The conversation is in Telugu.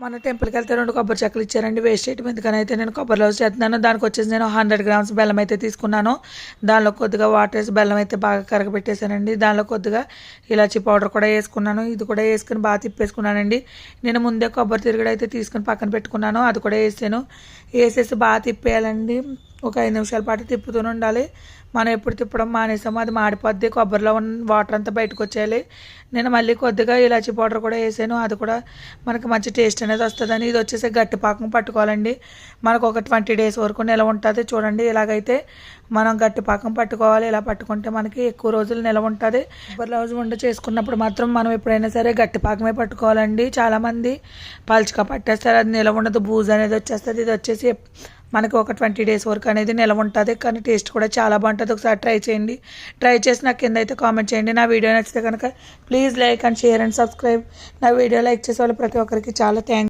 మన టెంపుల్కి వెళ్తే 2 కొబ్బరి చెక్కలు ఇచ్చారండి. వేస్ట్ చేయడం ఎందుకని అయితే నేను కొబ్బరి లడ్డు చేస్తున్నాను. దానికి వచ్చేసి నేను 100 గ్రామ్స్ బెల్లం అయితే తీసుకున్నాను. దానిలో కొద్దిగా వాటర్ వేసి బెల్లం అయితే బాగా కరగబెట్టేశానండి. దానిలో కొద్దిగా ఇలాచీ పౌడర్ కూడా వేసుకున్నాను. ఇది కూడా వేసుకుని బాగా తిప్పేసుకున్నానండి. నేను ముందే కొబ్బరి తిరుగుడు అయితే తీసుకుని పక్కన పెట్టుకున్నాను. అది కూడా వేసాను. వేసేసి బాగా తిప్పేయాలండి. ఒక 5 నిమిషాల పాటు తిప్పుతూనే ఉండాలి. మనం ఎప్పుడు తిప్పడం మానేసామో అది మాడిపోద్ది. కొబ్బరిలో ఉన్న వాటర్ అంతా బయటకు వచ్చేయాలి. నేను మళ్ళీ కొద్దిగా ఇలాచీ పౌడర్ కూడా వేసాను. అది కూడా మనకి మంచి టేస్ట్ అనేది వస్తుందని. ఇది వచ్చేసి గట్టి పాకం పట్టుకోవాలండి. మనకు ఒక 20 డేస్ వరకు నిల్వ ఉంటుంది. చూడండి ఇలాగైతే మనం గట్టి పాకం పట్టుకోవాలి. ఇలా పట్టుకుంటే మనకి ఎక్కువ రోజులు నిల్వ ఉంటుంది. కొబ్బరి లడ్డు వంట చేసుకున్నప్పుడు మాత్రం మనం ఎప్పుడైనా సరే గట్టి పాకమే పట్టుకోవాలండి. చాలామంది పలుచగా పట్టేస్తారు, అది నిల్వ ఉండదు, బూజు అనేది వచ్చేస్తుంది. ఇది వచ్చేసి మనకి ఒక 20 డేస్ వరకు అనేది నిల్వ ఉంటుంది. కానీ టేస్ట్ కూడా చాలా బాగుంటుంది. ఒకసారి ట్రై చేయండి. ట్రై చేసి నాకు కింద అయితే కామెంట్ చేయండి. నా వీడియో నచ్చితే కనుక please like and share and subscribe. నా వీడియో లైక్ చేసే వాళ్ళు ప్రతి ఒక్కరికి చాలా థ్యాంక్స్.